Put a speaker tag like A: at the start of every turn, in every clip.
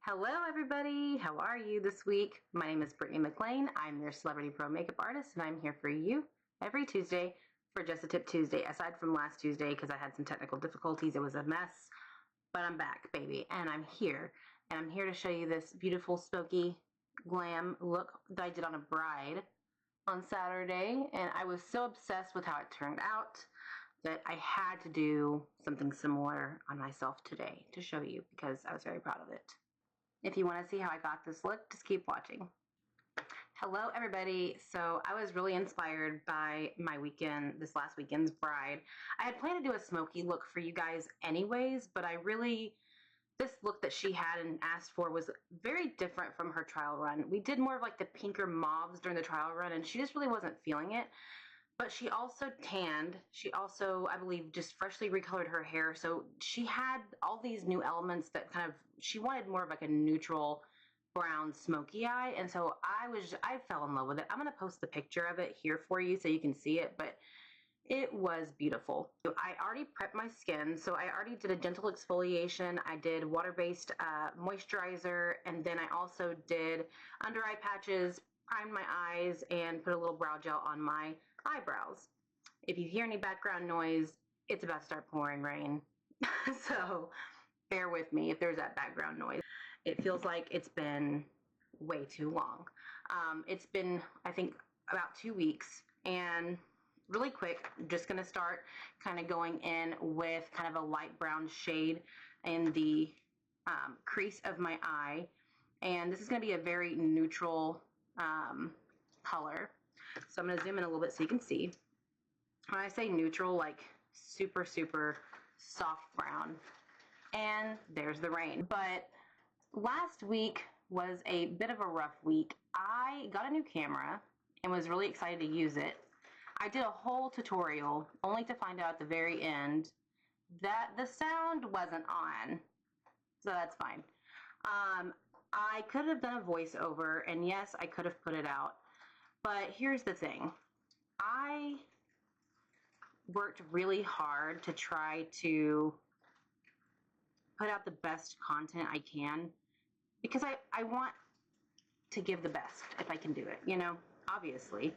A: Hello everybody, how are you this week? My name is Brittany McLean. I'm your Celebrity Pro Makeup Artist and I'm here for you every Tuesday for Just a Tip Tuesday. Aside from last Tuesday because I had some technical difficulties, it was a mess, but I'm back, baby, and I'm here. And I'm here to show you this beautiful smoky glam look that I did on a bride on Saturday, and I was so obsessed with how it turned out that I had to do something similar on myself today to show you because I was very proud of it. If you want to see how I got this look, just keep watching. Hello everybody. So I was really inspired by my weekend, this last weekend's bride. I had planned to do a smoky look for you guys anyways, but this look that she had and asked for was very different from her trial run. We did more of like the pinker mauves during the trial run and she just really wasn't feeling it. But she also tanned. She also, I believe, just freshly recolored her hair. So she had all these new elements that she wanted more of like a neutral brown smoky eye. And so I fell in love with it. I'm going to post the picture of it here for you so you can see it. But it was beautiful. I already prepped my skin. So I already did a gentle exfoliation. I did water-based moisturizer. And then I also did under eye patches, primed my eyes, and put a little brow gel on my eyebrows. If you hear any background noise, it's about to start pouring rain. So bear with me if there's that background noise. It feels like it's been way too long. It's been, I think, about 2 weeks, and really quick, I'm just going to start kind of going in with kind of a light brown shade in the crease of my eye, and this is going to be a very neutral color. So I'm going to zoom in a little bit so you can see. When I say neutral, like super, super soft brown. And there's the rain. But last week was a bit of a rough week. I got a new camera and was really excited to use it. I did a whole tutorial only to find out at the very end that the sound wasn't on. So that's fine. I could have done a voiceover, and yes, I could have put it out. But here's the thing. I worked really hard to try to put out the best content I can because I want to give the best if I can do it, you know, obviously.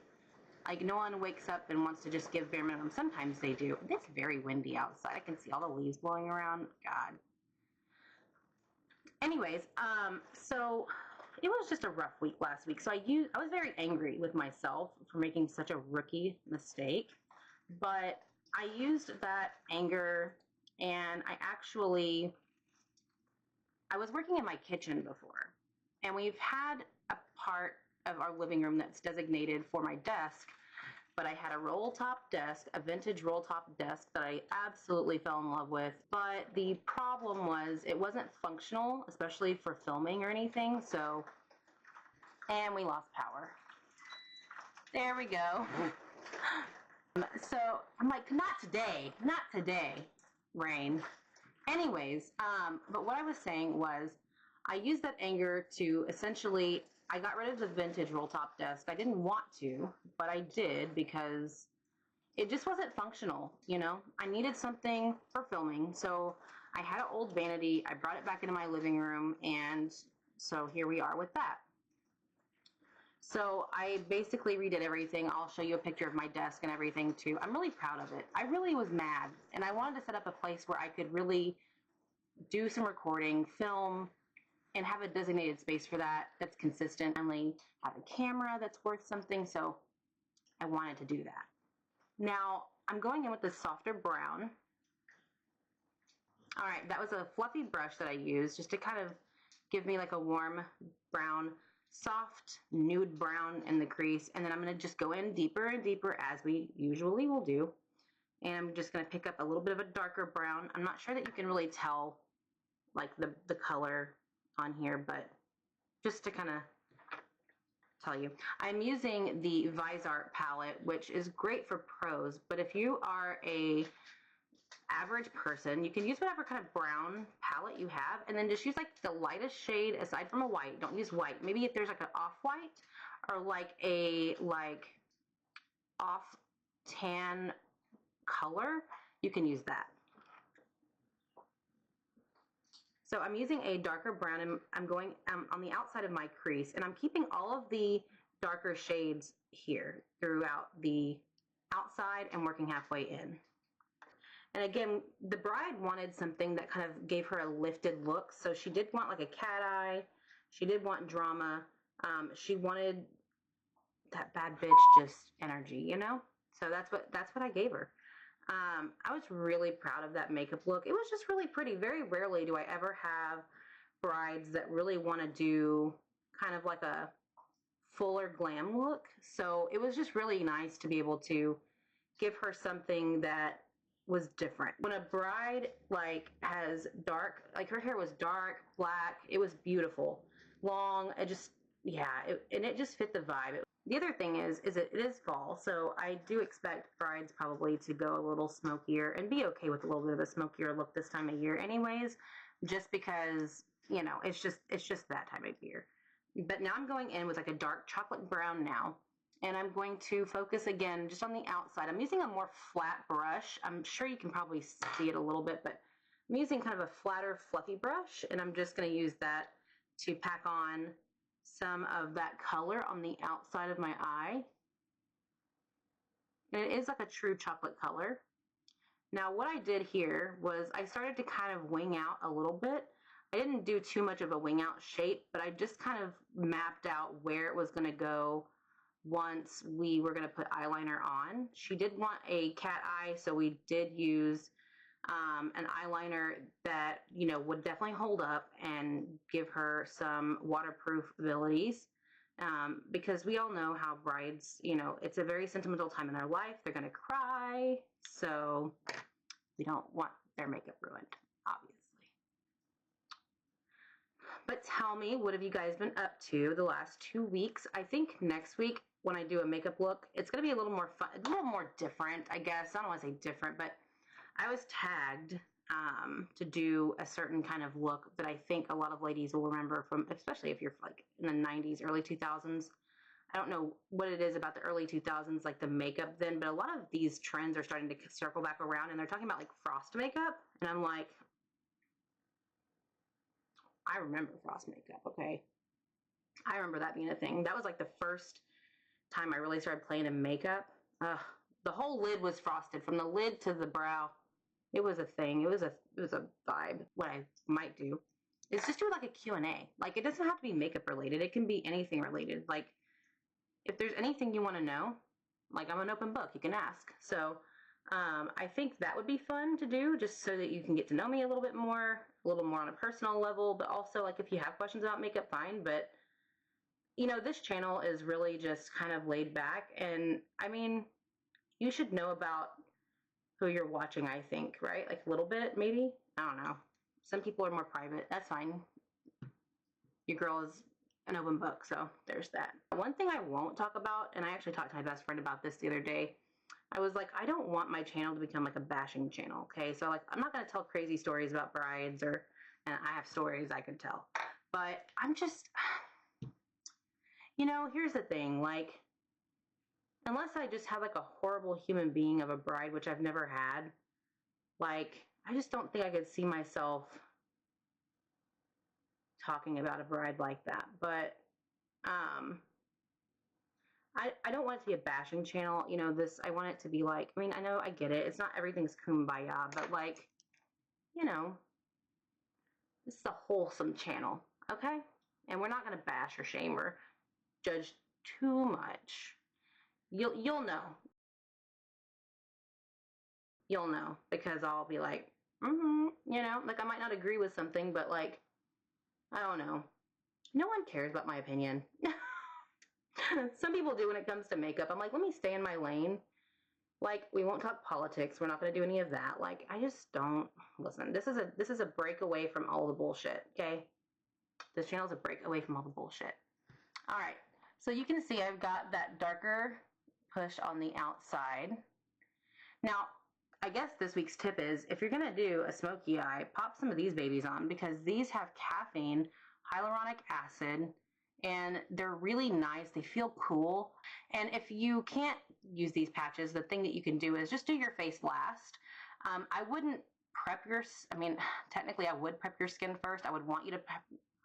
A: Like, no one wakes up and wants to just give bare minimum. Sometimes they do. It's very windy outside. I can see all the leaves blowing around. God. Anyways, so it was just a rough week last week. So I was very angry with myself for making such a rookie mistake. But I used that anger, and I was working in my kitchen before, and we've had a part of our living room that's designated for my desk, but I had a roll top desk, a vintage roll top desk that I absolutely fell in love with. But the problem was it wasn't functional, especially for filming or anything. And we lost power. There we go. So I'm like, not today, rain. Anyways, but what I was saying was I used that anger to essentially, I got rid of the vintage roll top desk. I didn't want to, but I did because it just wasn't functional, you know? I needed something for filming. So I had an old vanity. I brought it back into my living room, and so here we are with that. So I basically redid everything. I'll show you a picture of my desk and everything too. I'm really proud of it. I really was mad, and I wanted to set up a place where I could really do some recording, film, and have a designated space for that that's consistent, and have a camera that's worth something. So I wanted to do that. Now I'm going in with this softer brown. All right, that was a fluffy brush that I used just to kind of give me like a warm brown, soft nude brown in the crease. And then I'm going to just go in deeper and deeper as we usually will do. And I'm just going to pick up a little bit of a darker brown. I'm not sure that you can really tell like the color on here, but just to kind of tell you, I'm using the Visart palette, which is great for pros. But if you are a average person, you can use whatever kind of brown palette you have, and then just use like the lightest shade aside from a white. Don't use white. Maybe if there's like an off-white or like a off tan color, you can use that. So I'm using a darker brown, and I'm going on the outside of my crease, and I'm keeping all of the darker shades here throughout the outside and working halfway in. And again, the bride wanted something that kind of gave her a lifted look. So she did want like a cat eye. She did want drama. She wanted that bad bitch just energy, you know? So that's what I gave her. I was really proud of that makeup look. It was just really pretty. Very rarely do I ever have brides that really want to do kind of like a fuller glam look. So it was just really nice to be able to give her something that was different. When a bride like has dark, like her hair was dark, black, it was beautiful. Long, it just, yeah, and it just fit the vibe. The other thing is it is fall, so I do expect brides probably to go a little smokier and be okay with a little bit of a smokier look this time of year anyways, just because, you know, it's just that time of year. But now I'm going in with like a dark chocolate brown now, and I'm going to focus again just on the outside. I'm using a more flat brush. I'm sure you can probably see it a little bit, but I'm using kind of a flatter, fluffy brush, and I'm just going to use that to pack on some of that color on the outside of my eye. And it is like a true chocolate color. Now what I did here was I started to kind of wing out a little bit. I didn't do too much of a wing out shape, but I just kind of mapped out where it was going to go once we were going to put eyeliner on. She did want a cat eye, so we did use an eyeliner that, you know, would definitely hold up and give her some waterproof abilities. Because we all know how brides, you know, it's a very sentimental time in their life. They're going to cry. So we don't want their makeup ruined, obviously. But tell me, what have you guys been up to the last 2 weeks? I think next week when I do a makeup look, it's going to be a little more fun, a little more different, I guess. I don't want to say different, but I was tagged to do a certain kind of look that I think a lot of ladies will remember from, especially if you're like in the 90s, early 2000s. I don't know what it is about the early 2000s, like the makeup then, but a lot of these trends are starting to circle back around, and they're talking about like frost makeup. And I'm like, I remember frost makeup, okay? I remember that being a thing. That was like the first time I really started playing in makeup. The whole lid was frosted from the lid to the brow. It was a thing. It was a vibe. What I might do is just do like a Q&A. Like, it doesn't have to be makeup related. It can be anything related. Like, if there's anything you want to know, like, I'm an open book. You can ask. So I think that would be fun to do, just so that you can get to know me a little bit more, a little more on a personal level. But also, like, if you have questions about makeup, fine. But, you know, this channel is really just kind of laid back. And, I mean, you should know about who you're watching, I think, right? Like a little bit, maybe? I don't know. Some people are more private. That's fine. Your girl is an open book, so there's that. One thing I won't talk about, and I actually talked to my best friend about this the other day, I was like, I don't want my channel to become like a bashing channel, okay? So, like, I'm not going to tell crazy stories about brides, and I have stories I could tell. But I'm just, you know, here's the thing, like, unless I just have like a horrible human being of a bride, which I've never had, like, I just don't think I could see myself talking about a bride like that. But I don't want it to be a bashing channel. You know, I want it to be like, I mean, I know I get it. It's not everything's kumbaya, but like, you know, this is a wholesome channel, okay? And we're not going to bash or shame or judge too much. You'll know. You'll know, because I'll be like, you know, like I might not agree with something, but like, I don't know. No one cares about my opinion. Some people do when it comes to makeup. I'm like, let me stay in my lane. Like, we won't talk politics. We're not going to do any of that. Like, I just don't listen. This is a break away from all the bullshit. Okay, this channel is a break away from all the bullshit. All right, so you can see I've got that darker push on the outside. Now, I guess this week's tip is, if you're going to do a smoky eye, pop some of these babies on, because these have caffeine, hyaluronic acid, and they're really nice. They feel cool. And if you can't use these patches, the thing that you can do is just do your face last. I wouldn't prep your, I mean, technically I would prep your skin first. I would want you to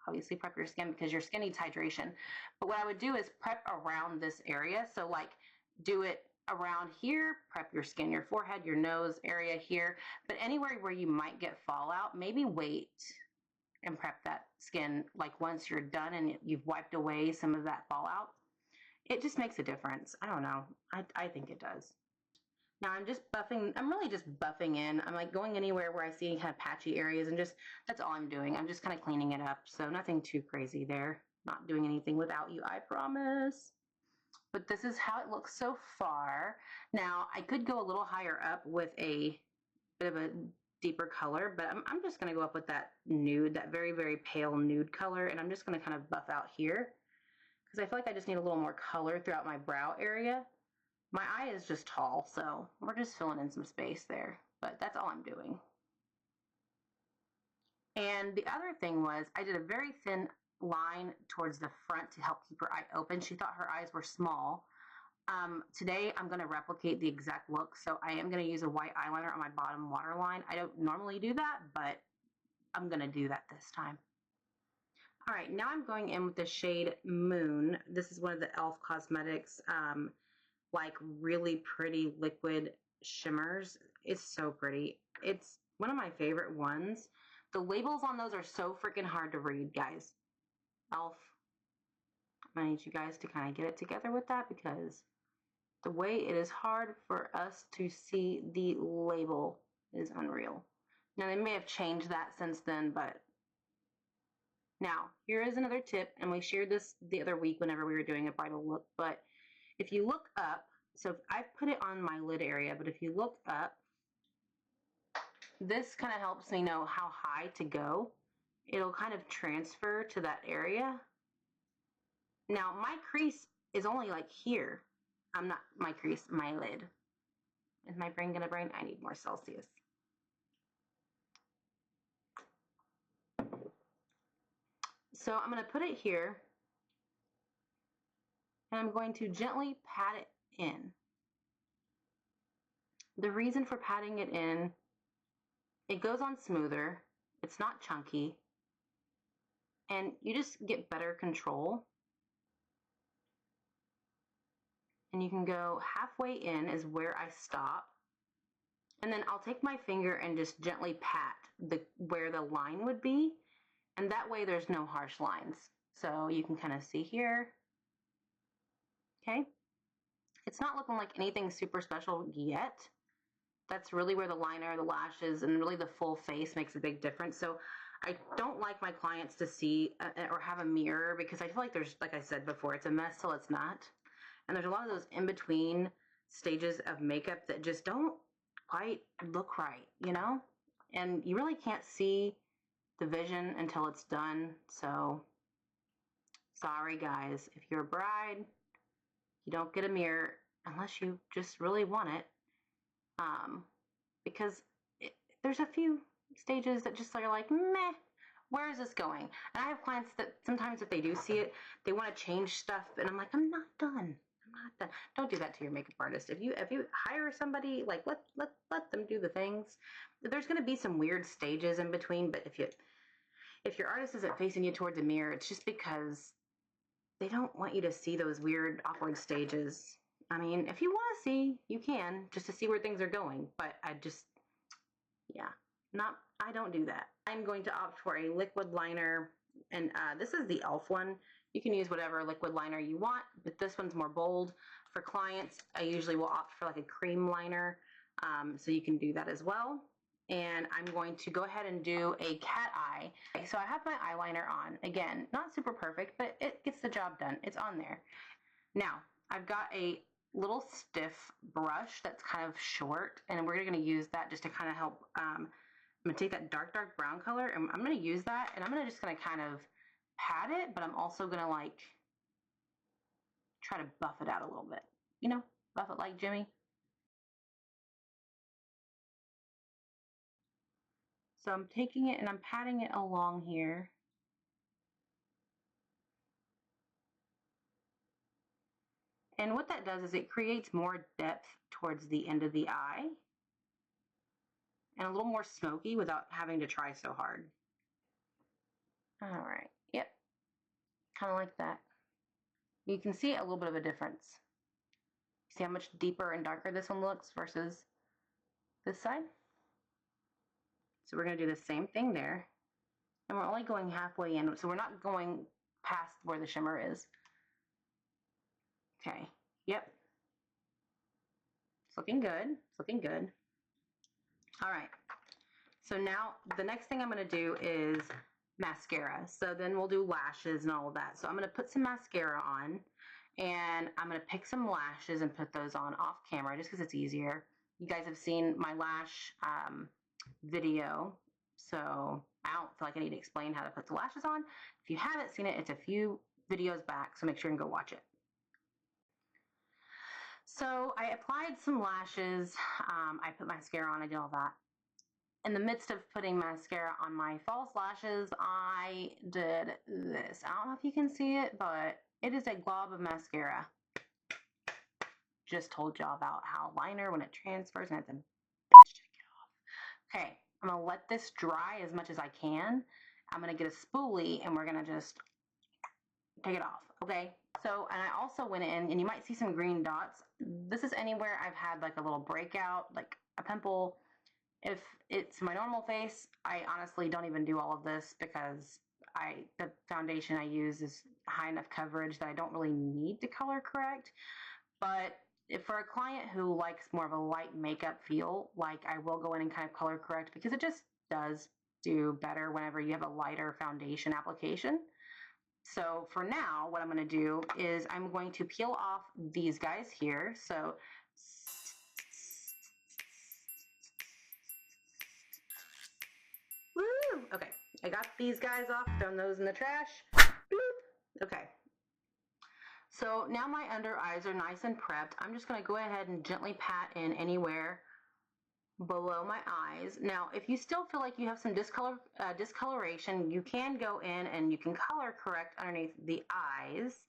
A: obviously prep your skin because your skin needs hydration. But what I would do is prep around this area. So like do it around here, prep your skin, your forehead, your nose area here. But anywhere where you might get fallout, maybe wait and prep that skin like once you're done and you've wiped away some of that fallout. It just makes a difference. I don't know. I think it does. Now I'm just buffing, I'm really just buffing in. I'm like going anywhere where I see any kind of patchy areas and just, that's all I'm doing. I'm just kind of cleaning it up. So nothing too crazy there. Not doing anything without you, I promise. But this is how it looks so far. Now I could go a little higher up with a bit of a deeper color, but I'm just gonna go up with that nude, that very, very pale nude color. And I'm just gonna kind of buff out here because I feel like I just need a little more color throughout my brow area. My eye is just tall, so we're just filling in some space there, but that's all I'm doing. And the other thing was I did a very thin line towards the front to help keep her eye open. She thought her eyes were small. Today I'm going to replicate the exact look, so I am going to use a white eyeliner on my bottom waterline. I don't normally do that, but I'm going to do that this time. All right, now I'm going in with the shade Moon. This is one of the e.l.f. Cosmetics like really pretty liquid shimmers. It's so pretty. It's one of my favorite ones. The labels on those are so freaking hard to read, guys. e.l.f. I need you guys to kind of get it together with that because the way it is hard for us to see the label is unreal. Now they may have changed that since then, but now here is another tip, and we shared this the other week whenever we were doing a bridal look, but if you look up, so I've put it on my lid area, but if you look up, this kind of helps me know how high to go. It'll kind of transfer to that area. Now my crease is only like here. I'm not my crease, my lid. Is my brain gonna brain? I need more Celsius. So I'm gonna put it here and I'm going to gently pat it in. The reason for patting it in, it goes on smoother, it's not chunky, and you just get better control. And you can go halfway in is where I stop. And then I'll take my finger and just gently pat where the line would be. And that way there's no harsh lines. So you can kind of see here. Okay. It's not looking like anything super special yet. That's really where the liner, the lashes, and really the full face makes a big difference. So I don't like my clients to see or have a mirror because I feel like there's, like I said before, it's a mess till it's not. And there's a lot of those in-between stages of makeup that just don't quite look right, you know? And you really can't see the vision until it's done. So, sorry guys, if you're a bride, you don't get a mirror unless you just really want it. Because there's a few stages that just are like, meh, where is this going? And I have clients that sometimes if they do see it, they want to change stuff, and I'm like, I'm not done. Don't do that to your makeup artist. If you hire somebody, like let them do the things. There's going to be some weird stages in between, but if your artist isn't facing you towards a mirror, it's just because they don't want you to see those weird, awkward stages. I mean, if you want to see, you can, just to see where things are going. But I don't do that. I'm going to opt for a liquid liner, and this is the e.l.f. one. You can use whatever liquid liner you want, but this one's more bold. For clients, I usually will opt for like a cream liner, so you can do that as well. And I'm going to go ahead and do a cat eye. Okay, so I have my eyeliner on. Again, not super perfect, but it gets the job done. It's on there. Now, I've got a little stiff brush that's kind of short, and we're going to use that just to kind of help. I'm going to take that dark brown color, and I'm going to use that, and I'm just going to kind of pat it, but I'm also going to like try to buff it out a little bit. You know, buff it like Jimmy. So I'm taking it and I'm patting it along here. And what that does is it creates more depth towards the end of the eye. and a little more smoky without having to try so hard. All right, yep, kind of like that. You can see a little bit of a difference. See how much deeper and darker this one looks versus this side? So we're gonna do the same thing there. And we're only going halfway in, so we're not going past where the shimmer is. Okay, yep. It's looking good, it's looking good. All right, so now the next thing I'm gonna do is mascara. So then we'll do lashes and all of that. So I'm gonna put some mascara on, and I'm gonna pick some lashes and put those on off camera just because it's easier. You guys have seen my lash video, so I don't feel like I need to explain how to put the lashes on. If you haven't seen it, it's a few videos back, so make sure you can go watch it. So I applied some lashes, I put mascara on, I did all that. In the midst of putting mascara on my false lashes, I did this. I don't know if you can see it, but it is a glob of mascara. Just told y'all about how liner, when it transfers, and it's a bitch to get off. Okay, I'm gonna let this dry as much as I can. I'm gonna get a spoolie and we're gonna just take it off, okay? So, and I also went in, and you might see some green dots. This is anywhere I've had like a little breakout, like a pimple. If it's my normal face, I honestly don't even do all of this because the foundation I use is high enough coverage that I don't really need to color correct. But if for a client who likes more of a light makeup feel, like I will go in and kind of color correct because it just does do better whenever you have a lighter foundation application. So for now, what I'm going to do is I'm going to peel off these guys here. So woo! Okay, I got these guys off, thrown those in the trash. Bloop. Okay. So now my under eyes are nice and prepped. I'm just going to go ahead and gently pat in anywhere below my eyes. Now, if you still feel like you have some discoloration, you can go in and you can color correct underneath the eyes.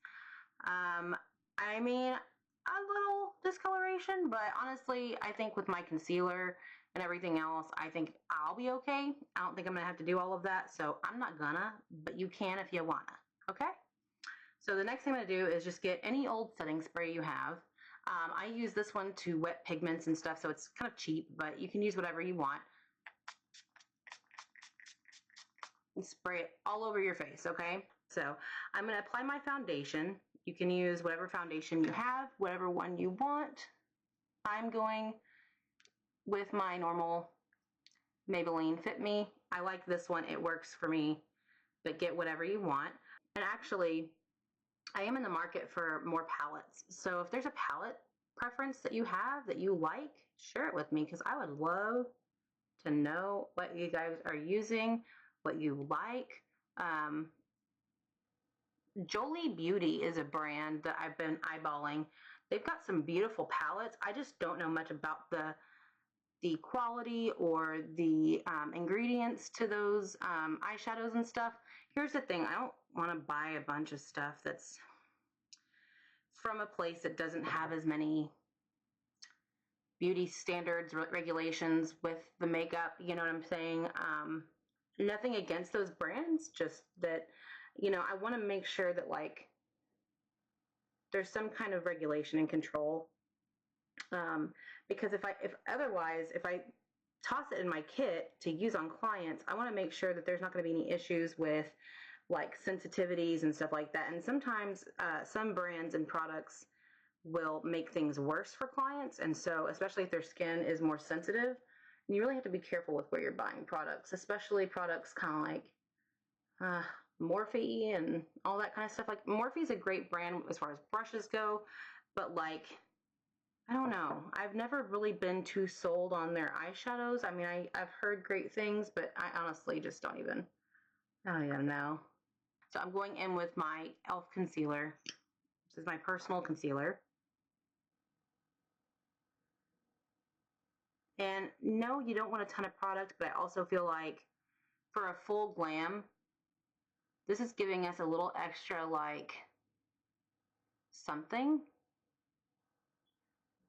A: I mean, a little discoloration, but honestly, I think with my concealer and everything else, I think I'll be okay. I don't think I'm gonna have to do all of that, so I'm not gonna, but you can if you wanna, okay? So the next thing I'm gonna do is just get any old setting spray you have. I use this one to wet pigments and stuff, so it's kind of cheap, but you can use whatever you want. And spray it all over your face, okay? So I'm gonna apply my foundation. You can use whatever foundation you have, whatever one you want. I'm going with my normal Maybelline Fit Me. I like this one, it works for me, but get whatever you want. And actually, I am in the market for more palettes. So if there's a palette preference that you have that you like, share it with me because I would love to know what you guys are using, what you like. Jolie Beauty is a brand that I've been eyeballing. They've got some beautiful palettes. I just don't know much about the quality or the ingredients to those eyeshadows and stuff. Here's the thing, I don't want to buy a bunch of stuff that's from a place that doesn't have as many beauty standards, regulations with the makeup, you know what I'm saying? Nothing against those brands, just that, you know, I want to make sure that like there's some kind of regulation and control. Because if otherwise, if I toss it in my kit to use on clients, I want to make sure that there's not going to be any issues with like sensitivities and stuff like that. And sometimes some brands and products will make things worse for clients. And so, especially if their skin is more sensitive, you really have to be careful with where you're buying products, especially products kind of like Morphe and all that kind of stuff. Like Morphe is a great brand as far as brushes go, but like, I don't know. I've never really been too sold on their eyeshadows. I mean, I've heard great things, but I honestly just don't even know. So I'm going in with my e.l.f. concealer. This is my personal concealer. And no, you don't want a ton of product, but I also feel like for a full glam, this is giving us a little extra like something.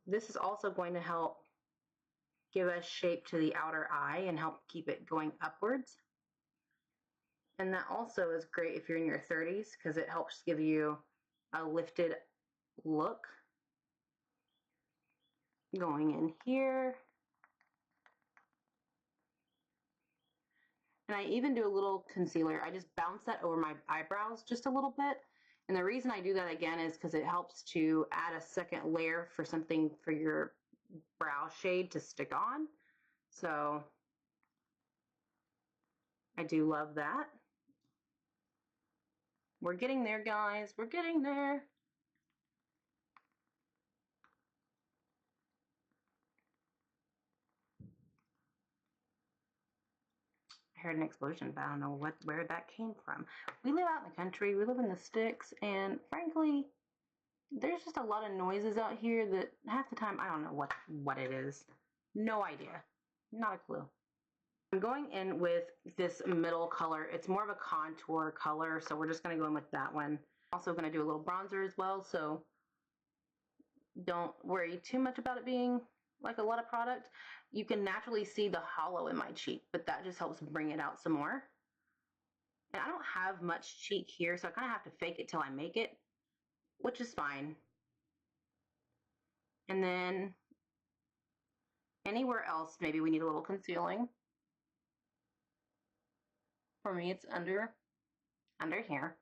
A: This is also going to help give us shape to the outer eye and help keep it going upwards. And that also is great if you're in your 30s because it helps give you a lifted look. Going in here. And I even do a little concealer. I just bounce that over my eyebrows just a little bit. And the reason I do that again is because it helps to add a second layer for something for your brow shade to stick on. So I do love that. We're getting there, guys. We're getting there. I heard an explosion, but I don't know where that came from. We live out in the country. We live in the sticks, and frankly, there's just a lot of noises out here that half the time I don't know what it is. No idea. Not a clue. I'm going in with this middle color. It's more of a contour color, so we're just going to go in with that one. Also going to do a little bronzer as well, so don't worry too much about it being like a lot of product. You can naturally see the hollow in my cheek, but that just helps bring it out some more. And I don't have much cheek here, so I kind of have to fake it till I make it, which is fine. And then anywhere else, maybe we need a little concealing. For me, it's under here.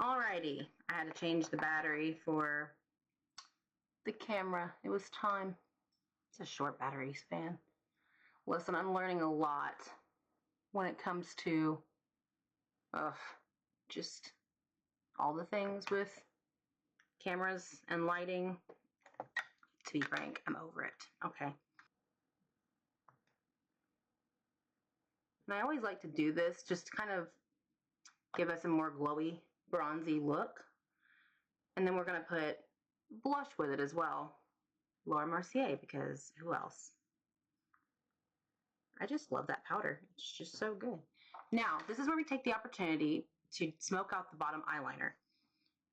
A: Alrighty, I had to change the battery for the camera. It was time. It's a short battery span. Listen, I'm learning a lot when it comes to just all the things with cameras and lighting. To be frank, I'm over it. Okay. And I always like to do this just to kind of give us a more glowy, bronzy look. And then we're going to put blush with it as well. Laura Mercier, because who else? I just love that powder. It's just so good. Now, this is where we take the opportunity to smoke out the bottom eyeliner.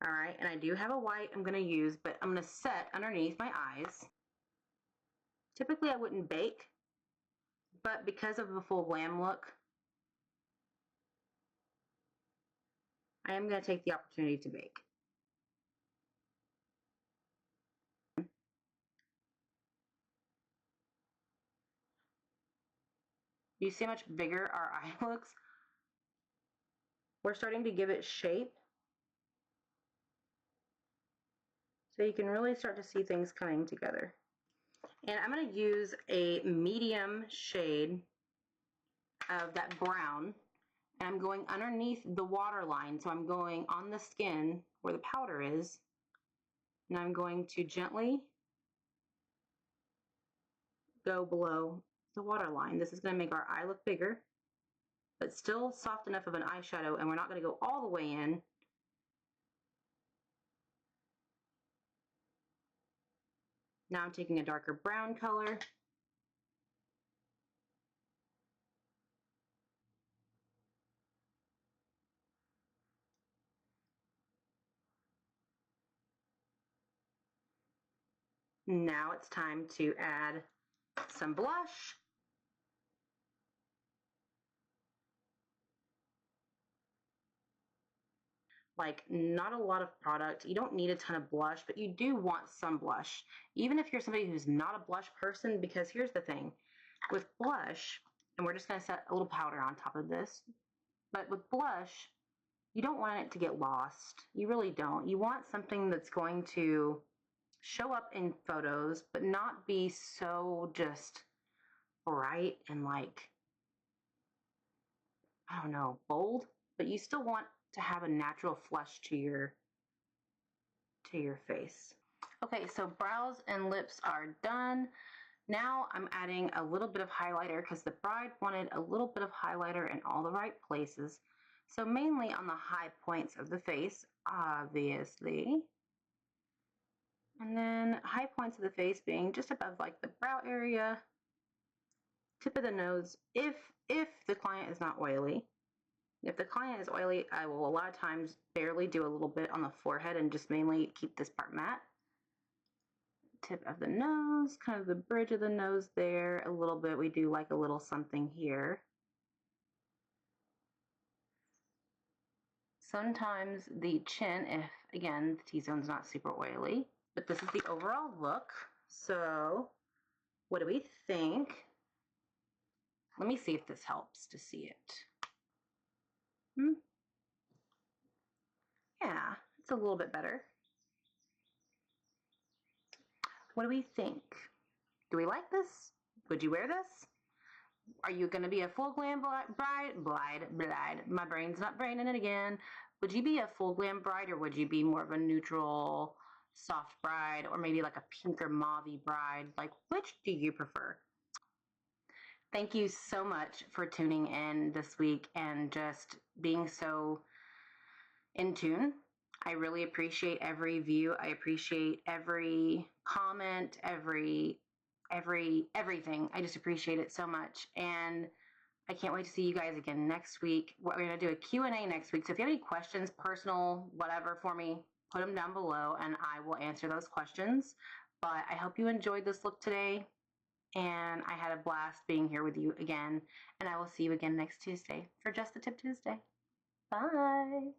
A: All right, and I do have a white I'm going to use, but I'm going to set underneath my eyes. Typically, I wouldn't bake, but because of the full glam look, I am going to take the opportunity to bake. You see how much bigger our eye looks? We're starting to give it shape. So you can really start to see things coming together. And I'm going to use a medium shade of that brown. And I'm going underneath the waterline. So I'm going on the skin where the powder is. And I'm going to gently go below the waterline. This is going to make our eye look bigger, but still soft enough of an eyeshadow, and we're not going to go all the way in. Now I'm taking a darker brown color. Now it's time to add some blush. Like, not a lot of product. You don't need a ton of blush, but you do want some blush. Even if you're somebody who's not a blush person, because here's the thing. With blush, and we're just going to set a little powder on top of this, but with blush, you don't want it to get lost. You really don't. You want something that's going to show up in photos, but not be so just bright and like, I don't know, bold, but you still want to have a natural flush to your face. Okay, so brows and lips are done. Now I'm adding a little bit of highlighter because the bride wanted a little bit of highlighter in all the right places. So mainly on the high points of the face, obviously. And then high points of the face being just above like the brow area, tip of the nose, if the client is not oily. If the client is oily, I will a lot of times barely do a little bit on the forehead and just mainly keep this part matte. tip of the nose, kind of the bridge of the nose there a little bit. We do like a little something here. Sometimes the chin, if again the T-zone's not super oily, but this is the overall look. So what do we think? Let me see if this helps to see it. Yeah, it's a little bit better. What do we think? Do we like this? Would you wear this? Are you going to be a full glam bride? My brain's not braining it again. Would you be a full glam bride, or would you be more of a neutral, soft bride, or maybe like a pink or mauve bride? Like, which do you prefer? Thank you so much for tuning in this week and just being so in tune. I really appreciate every view. I appreciate every comment, everything. I just appreciate it so much. And I can't wait to see you guys again next week. We're going to do a Q&A next week. So if you have any questions, personal, whatever, for me, put them down below and I will answer those questions. But I hope you enjoyed this look today. And I had a blast being here with you again. And I will see you again next Tuesday for Just the Tip Tuesday. Bye.